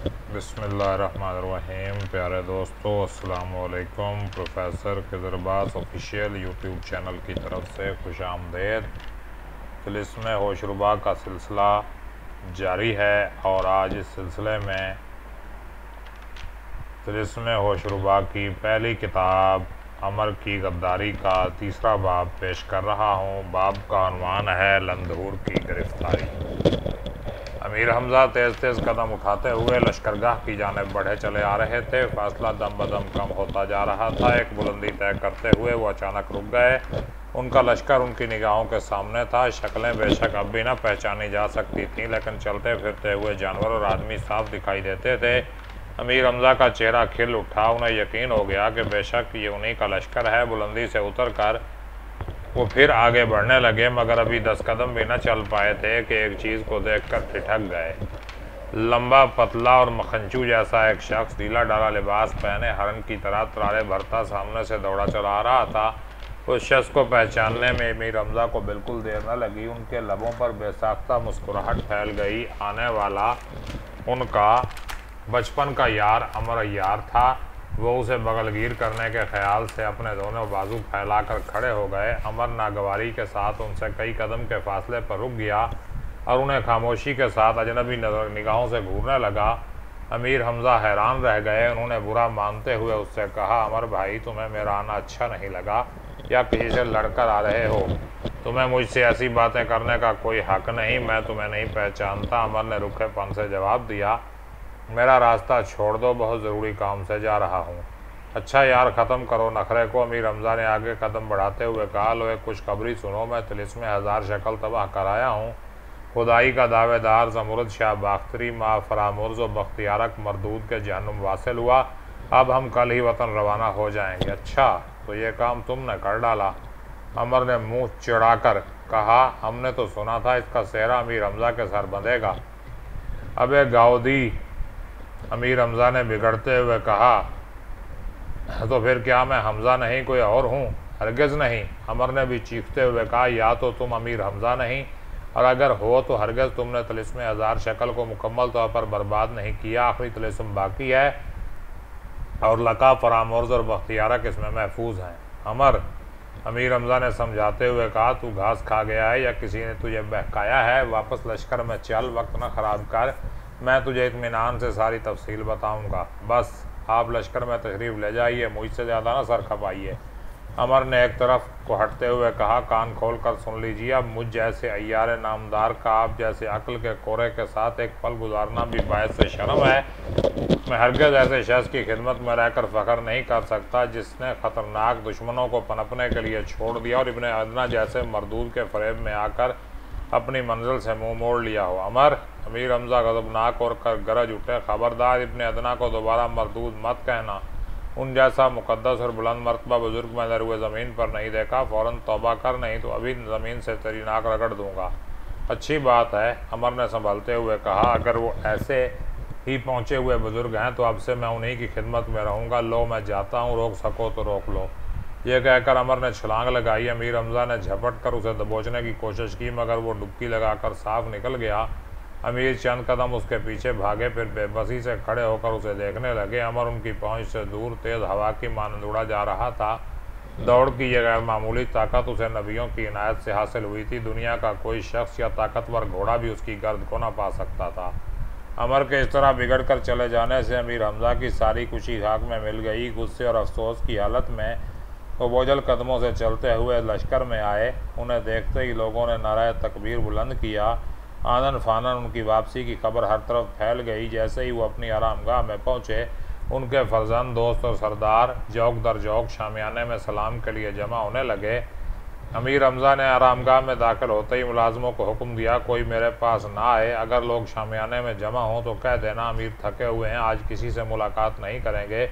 बिस्मिल्लाहिर्रहमानिर्रहीम। प्यारे दोस्तों, अस्सलाम वालेकुम। प्रोफेसर खिज़रबास ऑफिशियल यूट्यूब चैनल की तरफ से खुश आमदेद। तिलिस्म होशरुबा का सिलसिला जारी है और आज इस सिलसिले में तिलिस्म होशरुबा की पहली किताब अमर की गद्दारी का तीसरा बाब पेश कर रहा हूँ। बाब का उन्वान है लंदहूर की गिरफ्तारी। अमीर हमज़ा तेज़ तेज़ कदम उठाते हुए लश्करगाह की जानिब बढ़े चले आ रहे थे। फासला दम बदम कम होता जा रहा था। एक बुलंदी तय करते हुए वो अचानक रुक गए। उनका लश्कर उनकी निगाहों के सामने था। शक्लें बेशक अब भी न पहचानी जा सकती थीं, लेकिन चलते फिरते हुए जानवर और आदमी साफ दिखाई देते थे। अमीर हमज़ा का चेहरा खिल उठा। उन्हें यकीन हो गया कि बेशक ये उन्हीं का लश्कर है। बुलंदी से उतर कर वो फिर आगे बढ़ने लगे, मगर अभी 10 कदम भी न चल पाए थे कि एक चीज़ को देखकर ठिठक गए। लंबा, पतला और मखंचू जैसा एक शख्स ढीला ढाला लिबास पहने हरन की तरह तरारे भरता सामने से दौड़ा चला आ रहा था। उस शख्स को पहचानने में अमीर हमज़ा को बिल्कुल देर न लगी। उनके लबों पर बेसाख्ता मुस्कुराहट फैल गई। आने वाला उनका बचपन का यार अमर अय्यार था। वो उसे बगलगीर करने के ख्याल से अपने दोनों बाजू फैलाकर खड़े हो गए। अमर नागवारी के साथ उनसे कई कदम के फासले पर रुक गया और उन्हें खामोशी के साथ अजनबी नजर निगाहों से घूरने लगा। अमीर हमज़ा हैरान रह गए। उन्होंने बुरा मानते हुए उससे कहा, अमर भाई, तुम्हें मेरा आना अच्छा नहीं लगा या किसी से लड़कर आ रहे हो? तुम्हें मुझसे ऐसी बातें करने का कोई हक नहीं। मैं तुम्हें नहीं पहचानता। अमर ने रुखेपन से जवाब दिया, मेरा रास्ता छोड़ दो, बहुत ज़रूरी काम से जा रहा हूँ। अच्छा यार, ख़त्म करो नखरे को। अमीर हमज़ा ने आगे कदम बढ़ाते हुए कहा, लो एक खुशखबरी सुनो। मैं तिलिस्म हज़ार शक्ल तबाह कराया हूँ। खुदाई का दावेदार ज़मुरद शाह बाख्तरी माँ फरामुर्ज़ व बख्तियारक मरदूद के जहन्नुम वासिल हुआ। अब हम कल ही वतन रवाना हो जाएंगे। अच्छा, तो ये काम तुमने कर डाला? अमर ने मुँह चिढ़ाकर कहा, हमने तो सुना था इसका सेहरा अमीर हमज़ा के सर बंधेगा। अबे गाउदी, अमीर हमज़ा ने बिगड़ते हुए कहा, तो फिर क्या मैं हमज़ा नहीं कोई और हूँ? हरगिज़ नहीं। अमर ने भी चीखते हुए कहा, या तो तुम अमीर हमज़ा नहीं, और अगर हो तो हरगिज़ तुमने तिलिस्म हज़ार शक्ल को मुकम्मल तौर पर बर्बाद नहीं किया। आखिरी तिलिस्म बाकी है और लका फरामुर्ज़ और बख्तियारक इसमें महफूज हैं। अमर, अमीर हमज़ा ने समझाते हुए कहा, तू घास खा गया है या किसी ने तुझे बहकाया है? वापस लश्कर में चल, वक्त न ख़राब कर। मैं तुझे इत्मीनान से सारी तफसील बताऊंगा। बस आप लश्कर में तशरीफ़ ले जाइए, मुझसे ज़्यादा ना सर खपाइए। अमर ने एक तरफ को हटते हुए कहा, कान खोल कर सुन लीजिए। अब मुझ जैसे अय्यार नामदार का आप जैसे अक्ल के कोरे के साथ एक पल गुजारना भी बायस शर्म है। मैं हरगिज़ ऐसे शख्स की खिदमत में रहकर फ़ख्र नहीं कर सकता जिसने ख़तरनाक दुश्मनों को पनपने के लिए छोड़ दिया और इब्ने अदना जैसे मरदूद के फ़रेब में आकर अपनी मंजिल से मुंह मोड़ लिया हो। अमर, अमीर हमज़ा गज़बनाक और कर गरज उठे, ख़बरदार, इब्ने अदना को दोबारा मरदूद मत कहना। उन जैसा मुक़द्दस और बुलंद मर्तबा बुज़ुर्ग मैंने रुए ज़मीन पर नहीं देखा। फ़ौरन तौबा कर, नहीं तो अभी ज़मीन से तेरी नाक रगड़ दूँगा। अच्छी बात है, अमर ने संभलते हुए कहा, अगर वो ऐसे ही पहुँचे हुए बुज़ुर्ग हैं तो अब से मैं उन्हीं की खिदमत में रहूँगा। लो, मैं जाता हूँ, रोक सको तो रोक लो। यह कहकर अमर ने छलांग लगाई। अमीर हमज़ा ने झपट कर उसे दबोचने की कोशिश की, मगर वो डुबकी लगाकर साफ निकल गया। अमीर चंद कदम उसके पीछे भागे, फिर बेबसी से खड़े होकर उसे देखने लगे। अमर उनकी पहुंच से दूर तेज़ हवा की मानंद उड़ा जा रहा था। दौड़ की यह गैर मामूली ताकत उसे नबियों की इनायत से हासिल हुई थी। दुनिया का कोई शख्स या ताकतवर घोड़ा भी उसकी गर्द को न पा सकता था। अमर के इस तरह बिगड़ कर चले जाने से अमीर हमज़ा की सारी खुशी खाक में मिल गई। गुस्से और अफसोस की हालत में वो बोझल कदमों से चलते हुए लश्कर में आए। उन्हें देखते ही लोगों ने नाराए तकबीर बुलंद किया। आनन फानन उनकी वापसी की खबर हर तरफ फैल गई। जैसे ही वो अपनी आरामगाह में पहुँचे, उनके फर्जंद, दोस्त और सरदार जौक दर जौक शामियाने में सलाम के लिए जमा होने लगे। अमीर हमज़ा ने आरामगाह में दाखिल होते ही मुलाजमों को हुक्म दिया, कोई मेरे पास ना आए। अगर लोग शामियाने में जमा हों तो कह देना अमीर थके हुए हैं, आज किसी से मुलाकात नहीं करेंगे।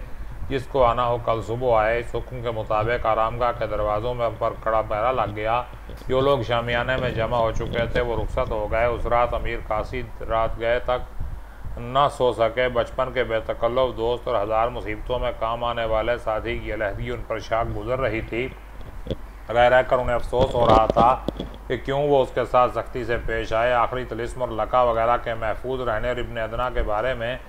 जिसको आना हो कल सुबह आए। इस हुक्म के मुताबिक आरामगाह के दरवाज़ों में पर कड़ा पहरा लग गया। जो लोग शामियाने में जमा हो चुके थे वो रुखसत हो गए। उस रात अमीर काशी रात गए तक न सो सके। बचपन के बेतकल्लुफ़ दोस्त और हज़ार मुसीबतों में काम आने वाले साथी की अलहदगी उन पर शाख गुजर रही थी। रह रह कर उन्हें अफसोस हो रहा था कि क्यों वो उसके साथ सख्ती से पेश आए। आखिरी तिलिस्म और लका वगैरह के महफूज रहने और इब्ने अदना के बारे में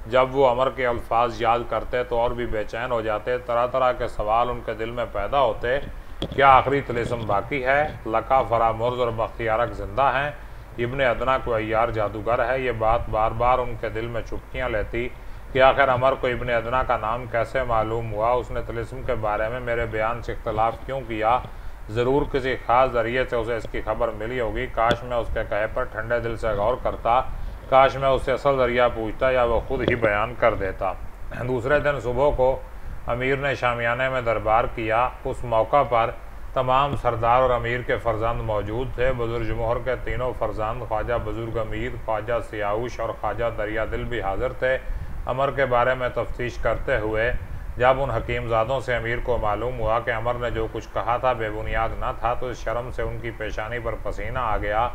जब वो अमर के अल्फाज याद करते तो और भी बेचैन हो जाते। तरह तरह के सवाल उनके दिल में पैदा होते। क्या आखिरी तिलिस्म बाकी है? लका, फरामुर्ज और बख्तियारक जिंदा हैं? इब्ने अदना को अय्यार जादूगर है? ये बात बार बार उनके दिल में चुटकियाँ लेती कि आखिर अमर को इब्ने अदना का नाम कैसे मालूम हुआ? उसने तिलिस्म के बारे में मेरे बयान से इख्तलाफ क्यों किया? ज़रूर किसी ख़ास ज़रिए से उसे इसकी खबर मिली होगी। काश मैं उसके कहे पर ठंडे दिल से गौर करता। काश मैं उससे असल ज़रिया पूछता या वह खुद ही बयान कर देता। दूसरे दिन सुबह को अमीर ने शामियाने में दरबार किया। उस मौका पर तमाम सरदार और अमीर के फर्जंद मौजूद थे। बुजुर्ग मोहर के तीनों फर्जंद ख्वाजा बुजुर्ग अमीर, ख्वाजा सियाउश और ख्वाजा दरिया दिल भी हाजिर थे। अमर के बारे में तफ्तीश करते हुए जब उन हकीमजादों से अमीर को मालूम हुआ कि अमर ने जो कुछ कहा था बेबुनियाद न था तो इस शर्म से उनकी पेशानी पर पसीना आ गया।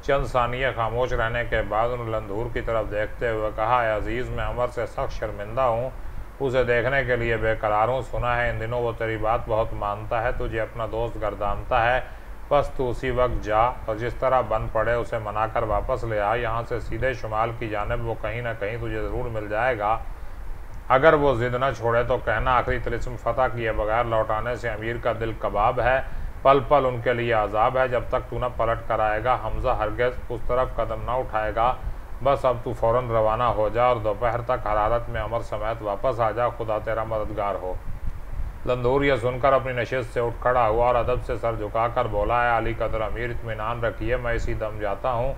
चंद सानिया खामोश रहने के बाद उन लंदूर की तरफ देखते हुए कहा, अजीज़, मैं अमर से सख्त शर्मिंदा हूँ। उसे देखने के लिए बेकरार हूँ। सुना है इन दिनों वो तेरी बात बहुत मानता है, तुझे अपना दोस्त गर्दानता है। बस तू उसी वक्त जा और जिस तरह बन पड़े उसे मनाकर वापस ले आ। यहाँ से सीधे शुमाल की जानिब वो कहीं ना कहीं तुझे ज़रूर मिल जाएगा। अगर वो ज़िद न छोड़े तो कहना आखिरी तिलिस्म फ़तह किए बगैर लौटाने से अमीर का दिल कबाब है। पल पल उनके लिए आज़ाब है। जब तक तू न पलट कर आएगा हमज़ा हरगिज़ उस तरफ कदम न उठाएगा। बस अब तू फ़ौरन रवाना हो जा और दोपहर तक हरारत में अमर समेत वापस आ जा। खुदा तेरा मददगार हो। लंदूर यह सुनकर अपनी नशिस्त से उठ खड़ा हुआ और अदब से सर झुकाकर बोला, है अली कदर अमीर, इत्मीनान रखिए, मैं इसी दम जाता हूँ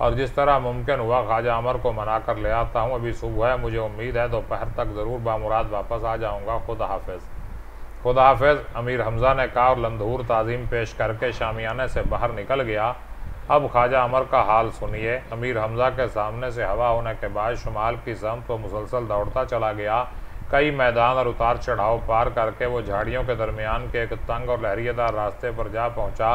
और जिस तरह मुमकिन हुआ ख्वाजा अमर को मना कर ले आता हूँ। अभी सुबह है, मुझे उम्मीद है दोपहर तक ज़रूर बामुराद वापस आ जाऊँगा। खुदा हाफिज़। खुदा हाफिज़, अमीर हमज़ा ने कहा और लंदूर ताज़ीम पेश करके शामियाने से बाहर निकल गया। अब ख्वाजा अमर का हाल सुनिए। अमीर हमज़ा के सामने से हवा होने के बाद शुमाल की समत वो मुसलसल दौड़ता चला गया। कई मैदान और उतार चढ़ाव पार करके वो झाड़ियों के दरमियान के एक तंग और लहरिएदार रास्ते पर जा पहुंचा।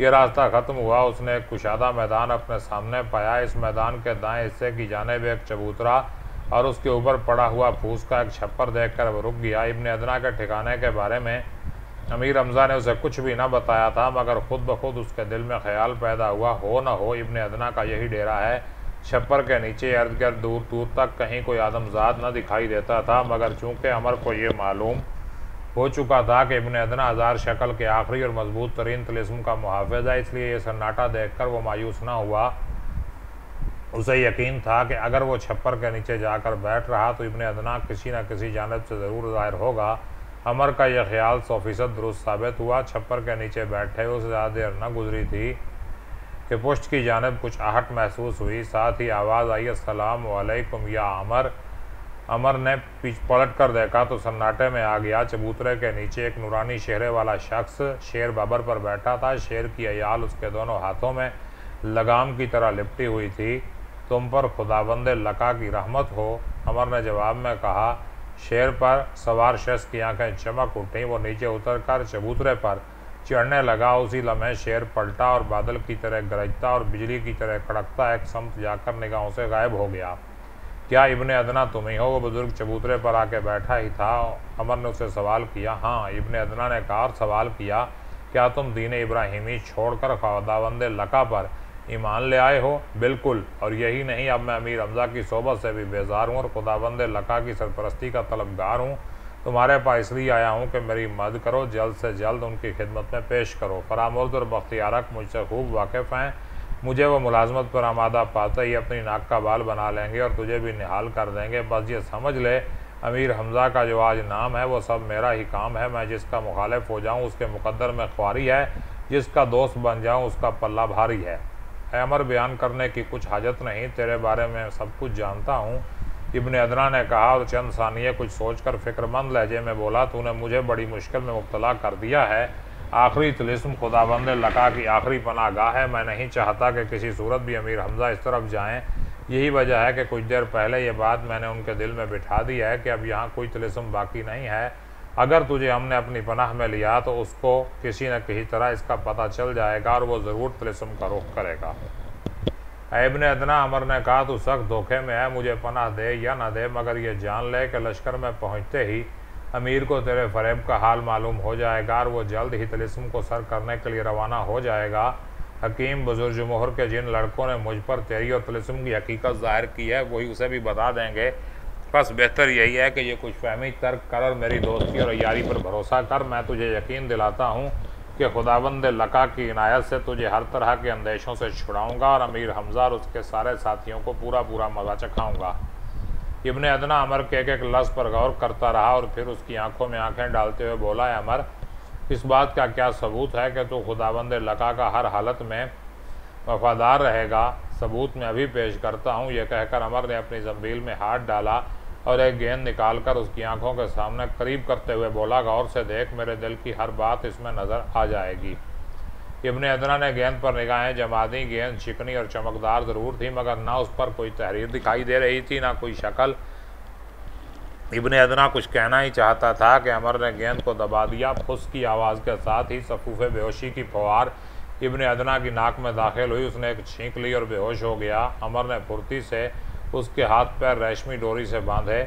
ये रास्ता ख़त्म हुआ, उसने एक कुशादा मैदान अपने सामने पाया। इस मैदान के दाएं हिस्से की जानिब एक चबूतरा और उसके ऊपर पड़ा हुआ फूस का एक छप्पर देखकर वो रुक गया। इब्ने अदना के ठिकाने के बारे में अमीर हमज़ा ने उसे कुछ भी न बताया था, मगर खुद ब खुद उसके दिल में ख्याल पैदा हुआ, हो न हो इब्ने अदना का यही डेरा है। छप्पर के नीचे अर्द गिर्द दूर दूर तक कहीं कोई आदमजाद न दिखाई देता था, मगर चूंकि अमर को ये मालूम हो चुका था कि इब्ने अदना हज़ार शक्ल के आखिरी और मजबूत तरीन तिलिस्म का मुहाफ़िज़ है, इसलिए ये सन्नाटा देखकर वो मायूस न हुआ। उसे यकीन था कि अगर वो छप्पर के नीचे जाकर बैठ रहा तो इब्ने अदना किसी न किसी जानब से ज़रूर ज़ाहिर होगा। अमर का यह ख्याल 100% दुरुस्त साबित हुआ। छप्पर के नीचे बैठे उसे ज़्यादा देर न गुजरी थी कि पुश्त की जानिब कुछ आहट महसूस हुई। साथ ही आवाज़ आई, अस्सलाम वालेकुम या अमर। अमर ने पलट कर देखा तो सन्नाटे में आ गया। चबूतरे के नीचे एक नूरानी चेहरे वाला शख्स शेर बाबर पर बैठा था। शेर की अयाल उसके दोनों हाथों में लगाम की तरह लिपटी हुई थी। तुम पर खुदाबंद लका की रहमत हो, अमर ने जवाब में कहा। शेर पर सवार शख्स की आंखें चमक उठीं। वो नीचे उतरकर चबूतरे पर चढ़ने लगा। उसी लम्हे शेर पलटा और बादल की तरह गरजता और बिजली की तरह कड़कता एक समत जाकर निगाहों से गायब हो गया। क्या इब्ने अदना तुम ही हो? वो बुजुर्ग चबूतरे पर आके बैठा ही था। अमर ने उससे सवाल किया। हाँ, इब्ने अदना ने कहा और सवाल किया, क्या तुम दीन इब्राहिमी छोड़कर खुदावंद लका पर ईमान ले आए हो? बिल्कुल, और यही नहीं, अब मैं अमीर हमज़ा की सोबत से भी बेजार हूँ और खुदावंद लका की सरपरस्ती का तलबगार हूँ। तुम्हारे पास इसलिए आया हूँ कि मेरी मदद करो, जल्द से जल्द उनकी खिदमत में पेश करो। फरामुर्द और बख्तियारक मुझसे खूब वाकिफ़ हैं। मुझे वो मुलाजमत पर आमादा पाते ही अपनी नाक का बाल बना लेंगे और तुझे भी निहाल कर देंगे। बस ये समझ ले, अमीर हमज़ा का जो आज नाम है वो सब मेरा ही काम है। मैं जिसका मुखालिफ हो जाऊँ उसके मुकद्दर में ख्वारी है, जिसका दोस्त बन जाऊँ उसका पल्ला भारी है। अमर, बयान करने की कुछ हाजत नहीं, तेरे बारे में सब कुछ जानता हूँ। इब्ने अदना ने कहा और चंद सानिये कुछ सोचकर फ़िक्रमंद लहजे में बोला, तूने मुझे बड़ी मुश्किल में मुब्तला कर दिया है। आखिरी तिलिस्म खुदाबंद लका की आखिरी पनाहगाह है। मैं नहीं चाहता कि किसी सूरत भी अमीर हमज़ा इस तरफ जाएं। यही वजह है कि कुछ देर पहले ये बात मैंने उनके दिल में बिठा दी है कि अब यहाँ कोई तिलिस्म बाकी नहीं है। अगर तुझे हमने अपनी पनाह में लिया तो उसको किसी न किसी तरह इसका पता चल जाएगा और वो ज़रूर तिलिस्म का रुख करेगा। इब्ने अदना, अमर ने कहा, तू सख्त धोखे में है। मुझे पनाह दे या ना दे, मगर ये जान ले कि लश्कर में पहुँचते ही अमीर को तेरे फ़रेब का हाल मालूम हो जाएगा और वो जल्द ही तिलिस्म को सर करने के लिए रवाना हो जाएगा। हकीम बुजुर्ग मोहर के जिन लड़कों ने मुझ पर तेरी और तिलिस्म की हकीकत ज़ाहिर की है वही उसे भी बता देंगे। बस बेहतर यही है कि ये कुछ फहमी तर्क कर और मेरी दोस्ती और यारी पर भरोसा कर। मैं तुझे यकीन दिलाता हूँ कि खुदावंद लका की इनायत से तुझे हर तरह के अंदेशों से छुड़ाऊँगा और अमीर हमजा और उसके सारे साथियों को पूरा पूरा मज़ा चखाऊँगा। इब्ने अदना अमर के एक लफ्ज़ पर गौर करता रहा और फिर उसकी आंखों में आंखें डालते हुए बोला, अमर, इस बात का क्या सबूत है कि तू खुदावंद लका का हर हालत में वफादार रहेगा? सबूत मैं अभी पेश करता हूँ। यह कहकर अमर ने अपनी जंबील में हाथ डाला और एक गेंद निकालकर उसकी आंखों के सामने करीब करते हुए बोला, गौर से देख, मेरे दिल की हर बात इसमें नज़र आ जाएगी। इब्ने अदना ने गेंद पर निगाहें जमा दी। गेंद चिकनी और चमकदार ज़रूर थी, मगर ना उस पर कोई तहरीर दिखाई दे रही थी, ना कोई शक्ल। इब्ने अदना कुछ कहना ही चाहता था कि अमर ने गेंद को दबा दिया। फुस की आवाज़ के साथ ही सफूफे बेहोशी की फुहार इब्ने अदना की नाक में दाखिल हुई। उसने एक छींक ली और बेहोश हो गया। अमर ने फुर्ती से उसके हाथ पैर रेशमी डोरी से बांधे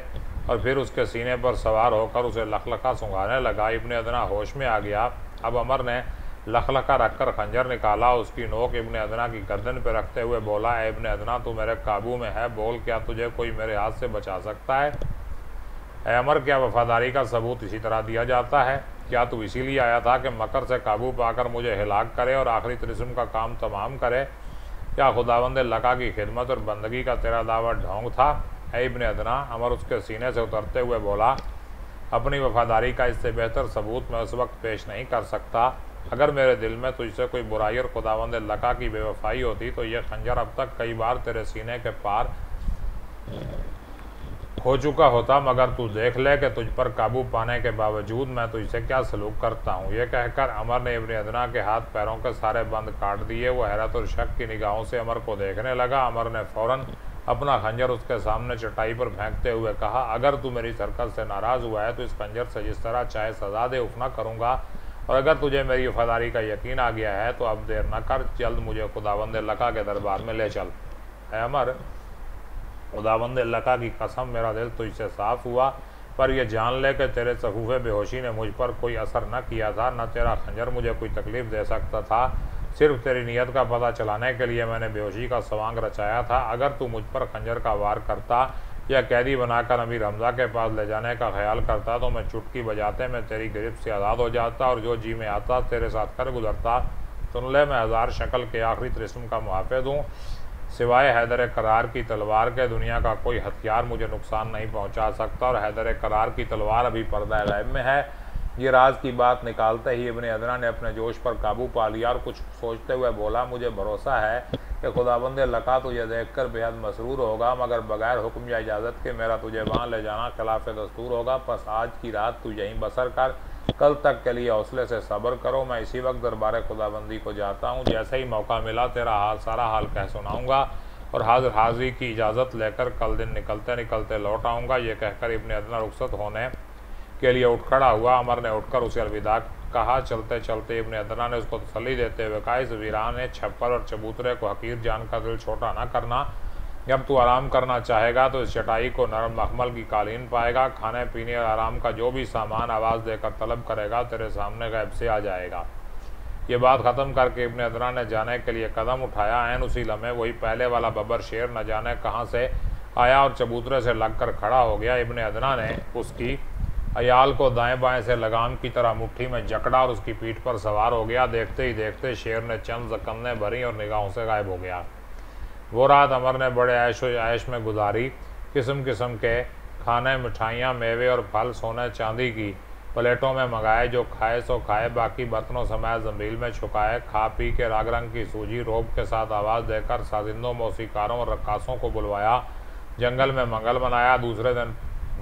और फिर उसके सीने पर सवार होकर उसे लखलखा सुंघाने लगा। इब्ने अदना होश में आ गया। अब अमर ने लखलखा रखकर खंजर निकाला। उसकी नोक इब्ने अदना की गर्दन पर रखते हुए बोला, इब्ने अदना, तू मेरे काबू में है, बोल, क्या तुझे कोई मेरे हाथ से बचा सकता है? अमर, क्या वफादारी का सबूत इसी तरह दिया जाता है? क्या तू इसीलिए आया था कि मकर से काबू पाकर मुझे हिलाक करे और आखिरी तिस्म का काम तमाम करे? क्या खुदावंद लका की खिदमत और बंदगी का तेरा दावा ढोंग था? इब्ने अदना, अमर उसके सीने से उतरते हुए बोला, अपनी वफादारी का इससे बेहतर सबूत मैं उस वक्त पेश नहीं कर सकता। अगर मेरे दिल में तुझसे कोई बुराई और खुदावंद लका की बेवफाई होती तो यह खंजर अब तक कई बार तेरे सीने के पार हो चुका होता, मगर तू देख ले कि तुझ पर काबू पाने के बावजूद मैं तुझसे क्या सलूक करता हूँ। यह कहकर अमर ने इब्ने अदना के हाथ पैरों के सारे बंद काट दिए। वो हैरत और शक की निगाहों से अमर को देखने लगा। अमर ने फौरन अपना खंजर उसके सामने चटाई पर फेंकते हुए कहा, अगर तू मेरी हरकत से नाराज़ हुआ है तो इस खंजर से जिस तरह चाहे सजा दे, उफ ना करूँगा। और अगर तुझे मेरी वफादारी का यकीन आ गया है तो अब देर न कर, जल्द मुझे खुदावंद लका के दरबार में ले चल। अमर, खुदावंद लका की कसम, मेरा दिल तुझसे साफ हुआ, पर यह जान ले कि तेरे सफूफे बेहोशी ने मुझ पर कोई असर न किया था, न तेरा खंजर मुझे कोई तकलीफ़ दे सकता था। सिर्फ तेरी नीयत का पता चलाने के लिए मैंने बेहोशी का सवांग रचाया था। अगर तू मुझ पर खंजर का वार करता या कैदी बनाकर अमीर हमजा के पास ले जाने का ख्याल करता तो मैं चुटकी बजाते में तेरी गिरफ्त से आज़ाद हो जाता और जो जी में आता तेरे साथ कर गुजरता। सुन ले, मैं हज़ार शक्ल के आखिरी तिस्म का मुहाफ़िज़ हूँ। सिवाय हैदर करार की तलवार के दुनिया का कोई हथियार मुझे नुकसान नहीं पहुंचा सकता और हैदर करार की तलवार अभी पर्दा गैब में है। ये राज की बात निकालते ही इब्ने अदना ने अपने जोश पर काबू पा लिया और कुछ सोचते हुए बोला, मुझे भरोसा है कि खुदाबंद लका तुझे देखकर बेहद मसरूर होगा, मगर बगैर हुक्म या इजाज़त के मेरा तुझे वहाँ ले जाना खिलाफ दस्तूर होगा। बस आज की रात तू यहीं बसर कर, कल तक के लिए हौसले से सब्र करो। मैं इसी वक्त दरबार खुदाबंदी को जाता हूँ। जैसे ही मौका मिला तेरा सारा हाल कह सुनाऊँगा और हाजिरी की इजाज़त लेकर कल दिन निकलते निकलते लौट आऊँगा। ये कहकर इब्ने अदना रुखसत होने के लिए उठ खड़ा हुआ। अमर ने उठकर उसे अलविदा कहा। चलते चलते इब्ने अदना ने उसको तसल्ली देते हुए कहा, इस वीरान छप्पर और चबूतरे को हकीर जानकर दिल छोटा ना करना। जब तू आराम करना चाहेगा तो इस चटाई को नरम मखमल की कालीन पाएगा। खाने पीने और आराम का जो भी सामान आवाज़ देकर तलब करेगा तेरे सामने गैब से आ जाएगा। ये बात ख़त्म करके इब्ने अदना ने जाने के लिए कदम उठाया। ऐन उसी लम्हे वही पहले वाला बब्बर शेर न जाने कहाँ से आया और चबूतरे से लगकर खड़ा हो गया। इब्ने अदना ने उसकी अयाल को दाएं बाएं से लगाम की तरह मुट्ठी में जकड़ा और उसकी पीठ पर सवार हो गया। देखते ही देखते शेर ने चंद जकन्ने भरी और निगाहों से गायब हो गया। वो रात अमर ने बड़े ऐश में गुजारी। किस्म किस्म के खाने, मिठाइयाँ, मेवे और फल सोने चांदी की प्लेटों में मंगाए। जो खाए सो खाए, बाकी बर्तनों समेत जंबील में छुपाए। खा पी के राग रंग की सूजी रोब के साथ आवाज़ देकर साजिंदों, मौसीकारों और रक्कासों को बुलवाया। जंगल में मंगल मनाया। दूसरे दिन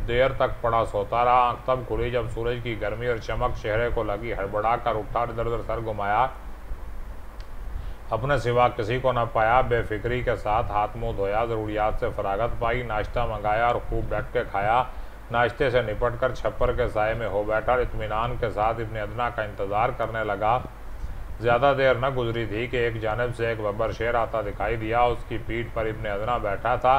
देर तक पड़ा सोता रहा। आँख तब खुली जब सूरज की गर्मी और चमक चेहरे को लगी। हड़बड़ा कर उठा, इधर उधर सर घुमाया, अपने सिवा किसी को न पाया। बेफिक्री के साथ हाथ मुंह धोया, ज़रूरियात से फरागत पाई। नाश्ता मंगाया और खूब बैठ के खाया। नाश्ते से निपट कर छप्पर के साए में हो बैठा। इत्मीनान के साथ इब्ने अदना का इंतज़ार करने लगा। ज़्यादा देर न गुजरी थी कि एक जानिब से एक बब्बर शेर आता दिखाई दिया। उसकी पीठ पर इब्ने अदना बैठा था।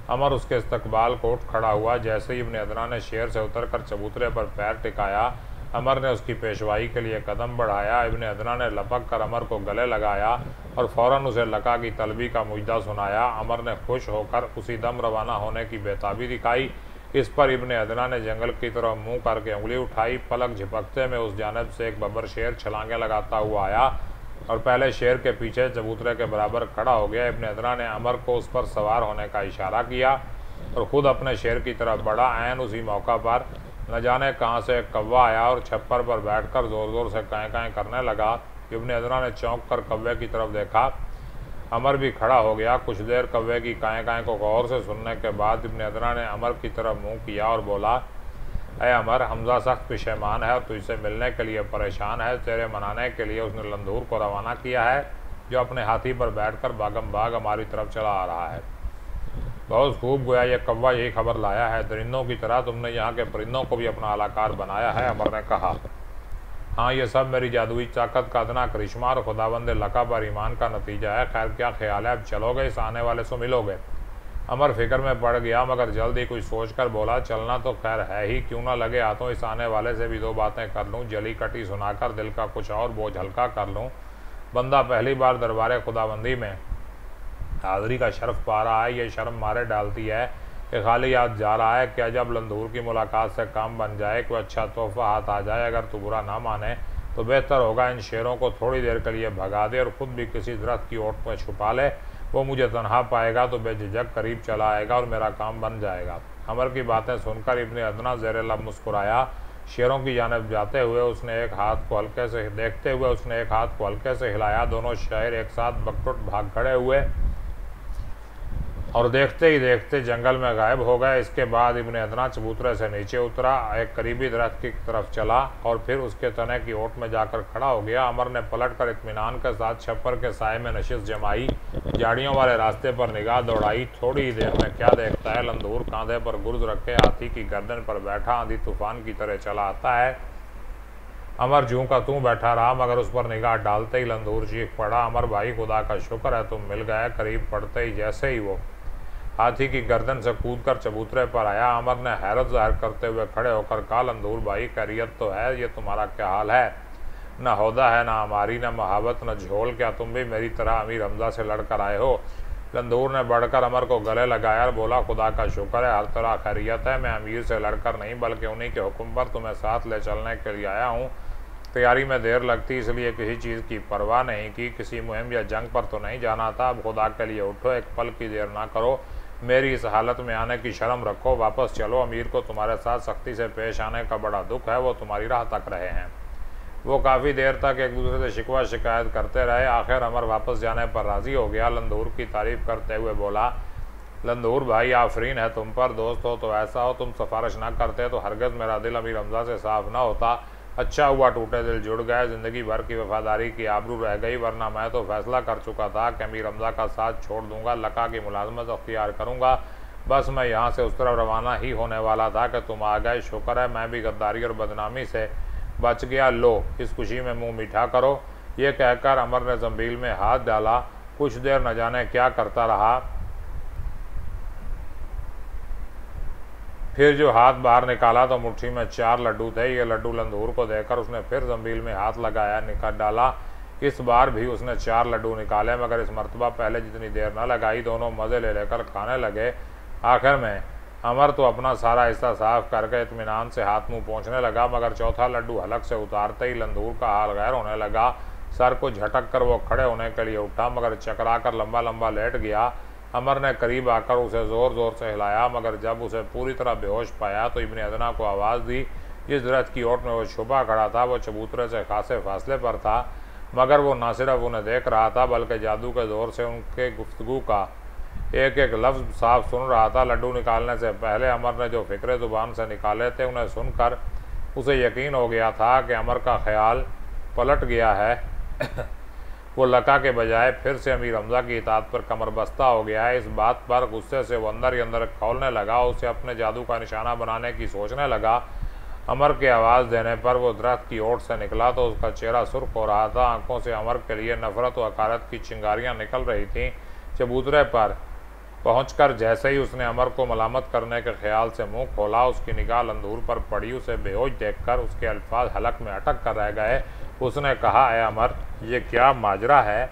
अमर उसके इस्तकबाल को उठ खड़ा हुआ। जैसे ही इब्ने अदना ने शेर से उतरकर चबूतरे पर पैर टिकाया, अमर ने उसकी पेशवाई के लिए कदम बढ़ाया। इब्ने अदना ने लपक कर अमर को गले लगाया और फ़ौरन उसे लका की तलबी का मुजदा सुनाया। अमर ने खुश होकर उसी दम रवाना होने की बेताबी दिखाई। इस पर इब्ने अदना ने जंगल की तरफ मुंह करके उंगली उठाई। पलक झपकते में उस जानब से एक बब्बर शेर छलांगे लगाता हुआ आया और पहले शेर के पीछे चबूतरे के बराबर खड़ा हो गया। इब्ने अदना ने अमर को उस पर सवार होने का इशारा किया और ख़ुद अपने शेर की तरफ बढ़ा। ऐन उसी मौका पर न जाने कहाँ से एक कौवा आया और छप्पर पर बैठकर ज़ोर ज़ोर से काएँ काएँ करने लगा। इब्ने अदना ने चौंक कर कौवे की तरफ देखा। अमर भी खड़ा हो गया। कुछ देर कौवे की काएँ काएँ को गौर से सुनने के बाद इब्ने अदना ने अमर की तरफ मुँह किया और बोला, अय अमर, हमजा सख्त पेशेमान है और तुझसे मिलने के लिए परेशान है। तेरे मनाने के लिए उसने लंदूर को रवाना किया है, जो अपने हाथी पर बैठकर बागम बाग हमारी तरफ चला आ रहा है। बहुत खूब, गोया ये कौवा यही खबर लाया है। दरिंदों की तरह तुमने यहाँ के परिंदों को भी अपना अलाकार बनाया है। अमर ने कहा, हाँ, ये सब मेरी जादुई ताकत का अदना करिश्मा और खुदाबंद लका पर ईमान का नतीजा है। खैर, क्या ख्याल है, अब चलोगे, इस आने वाले से मिलोगे? अमर फिक्र में पड़ गया, मगर जल्द ही कुछ सोचकर बोला, चलना तो खैर है ही, क्यों ना लगे हाथों इस आने वाले से भी दो बातें कर लूँ, जली कटी सुनाकर दिल का कुछ और बोझ हल्का कर लूँ। बंदा पहली बार दरबार खुदाबंदी में हाज़री का शर्फ पा रहा है। ये शर्म मारे डालती है कि खाली याद जा रहा है। क्या जब लंदूर की मुलाकात से काम बन जाए, कोई अच्छा तोहफा हाथ आ जाए, अगर तू बुरा ना माने तो बेहतर होगा इन शेरों को थोड़ी देर के लिए भगा दे और ख़ुद भी किसी दरख्त की ओट में छुपा ले। वो मुझे तनहा पाएगा तो बेझिझक करीब चला आएगा और मेरा काम बन जाएगा। अमर की बातें सुनकर इब्ने अदना ज़ेरे लब मुस्कुराया। शेरों की जानिब जाते हुए उसने एक हाथ को हल्के से देखते हुए उसने एक हाथ को हल्के से हिलाया। दोनों शेर एक साथ बकटुट भाग खड़े हुए और देखते ही देखते जंगल में गायब हो गए। इसके बाद इब्ने अदना चबूतरे से नीचे उतरा, एक करीबी दरख्त की तरफ चला और फिर उसके तने की ओट में जाकर खड़ा हो गया। अमर ने पलटकर इत्मीनान के साथ छप्पर के साए में नशिस्त जमाई, झाड़ियों वाले रास्ते पर निगाह दौड़ाई। थोड़ी ही देर में क्या देखता है, लंदूर कांधे पर गुर्ज रखे हाथी की गर्दन पर बैठा आंधी तूफान की तरह चला आता है। अमर जूं का तूं बैठा रहा, मगर उस पर निगाह डालते ही लंदूर चीख पड़ा, अमर भाई, खुदा का शुक्र है तुम मिल गए। करीब पड़ते ही जैसे ही वो हाथी की गर्दन से कूदकर चबूतरे पर आया, अमर ने हैरत जाहिर करते हुए खड़े होकर कहा, लंदूर भाई, खैरियत तो है, ये तुम्हारा क्या हाल है? न होदा है, न हमारी, न महावत, न झोल। क्या तुम भी मेरी तरह अमीर हमजा से लड़कर आए हो? लंदूर ने बढ़कर अमर को गले लगाया और बोला, खुदा का शुक्र है, हर तरह खैरियत है। मैं अमीर से लड़कर नहीं, बल्कि उन्हीं के हुक्म पर तुम्हें साथ ले चलने के लिए आया हूँ। तैयारी में देर लगती, इसलिए किसी चीज़ की परवाह नहीं की। किसी मुहिम या जंग पर तो नहीं जाना था। अब खुदा के लिए उठो, एक पल की देर ना करो। मेरी इस हालत में आने की शर्म रखो, वापस चलो। अमीर को तुम्हारे साथ सख्ती से पेश आने का बड़ा दुख है, वो तुम्हारी राह तक रहे हैं। वो काफ़ी देर तक एक दूसरे से शिकवा शिकायत करते रहे। आखिर अमर वापस जाने पर राज़ी हो गया। लंदूर की तारीफ़ करते हुए बोला, लंदूर भाई, आफरीन है तुम पर। दोस्त हो तो ऐसा हो, तुम सिफारिश ना करते तो हरगज़ मेरा दिल अमीर हमजा से साफ ना होता। अच्छा हुआ टूटे दिल जुड़ गए, ज़िंदगी भर की वफादारी की आबरू रह गई, वरना मैं तो फैसला कर चुका था कि अमीर हमजा का साथ छोड़ दूंगा, लका की मुलाजमत अख्तियार करूंगा। बस मैं यहाँ से उस तरफ रवाना ही होने वाला था कि तुम आ गए। शुक्र है मैं भी गद्दारी और बदनामी से बच गया। लो, इस खुशी में मुँह मीठा करो। ये कहकर अमर ने जंबील में हाथ डाला। कुछ देर न जाने क्या करता रहा, फिर जो हाथ बाहर निकाला तो मुट्ठी में 4 लड्डू थे। ये लड्डू लंदूर को देकर उसने फिर जंबील में हाथ लगाया, निकाल डाला। इस बार भी उसने 4 लड्डू निकाले, मगर इस मरतबा पहले जितनी देर न लगाई। दोनों मज़े ले लेकर खाने लगे। आखिर में अमर तो अपना सारा हिस्सा साफ करके इत्मीनान से हाथ मुँह पोंछने लगा, मगर चौथा लड्डू हलक से उतारते ही लंदूर का हाल गैर होने लगा। सर को झटक कर वो खड़े होने के लिए उठा, मगर चकरा कर लंबा लंबा लेट गया। अमर ने करीब आकर उसे ज़ोर ज़ोर से हिलाया, मगर जब उसे पूरी तरह बेहोश पाया तो इब्ने अदना को आवाज़ दी। जिस दरख्त की ओट में वो छुपा खड़ा था, वो चबूतरे से खासे फासले पर था, मगर वो न सिर्फ उन्हें देख रहा था, बल्कि जादू के ज़ोर से उनके गुफ्तगू का एक एक लफ्ज़ साफ सुन रहा था। लड्डू निकालने से पहले अमर ने जो फ़िक्रे ज़ुबान से निकाले थे, उन्हें सुनकर उसे यकीन हो गया था कि अमर का ख्याल पलट गया है। वो लका के बजाय फिर से अमीर हमजा की इताअत पर कमर बस्ता हो गया है। इस बात पर गुस्से से वो अंदर ही अंदर खौलने लगा। उसे अपने जादू का निशाना बनाने की सोचने लगा। अमर के आवाज़ देने पर वो दरख्त की ओट से निकला तो उसका चेहरा सुर्ख हो रहा था। आंखों से अमर के लिए नफरत व हकारत की चिंगारियाँ निकल रही थीं। चबूतरे पर पहुंचकर जैसे ही उसने अमर को मलामत करने के ख्याल से मुंह खोला, उसकी निगाह लंदूर पर पड़ी। उसे बेहोश देखकर उसके अल्फाज हलक में अटक कर रह गए। उसने कहा, ए अमर, ये क्या माजरा है?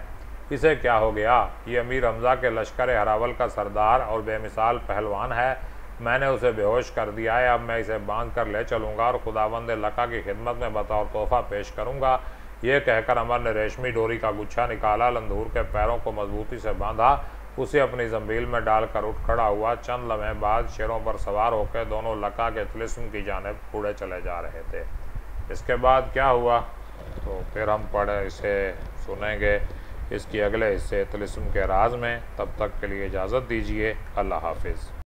इसे क्या हो गया? ये अमीर हमजा के लश्कर हरावल का सरदार और बेमिसाल पहलवान है। मैंने उसे बेहोश कर दिया है। अब मैं इसे बांध कर ले चलूँगा और खुदावंद लका की खिदमत में बतौर तोहफा पेश करूँगा। यह कहकर अमर ने रेशमी डोरी का गुच्छा निकाला, लंदूर के पैरों को मजबूती से बांधा, उसे अपनी जंबील में डालकर उठ खड़ा हुआ। चंद लम्हे बाद शेरों पर सवार होकर दोनों लका के तिलिस्म की जानिब उड़े चले जा रहे थे। इसके बाद क्या हुआ तो फिर हम पढ़े इसे सुनेंगे इसकी अगले हिस्से तिलिस्म के राज में। तब तक के लिए इजाज़त दीजिए। अल्लाह हाफिज़।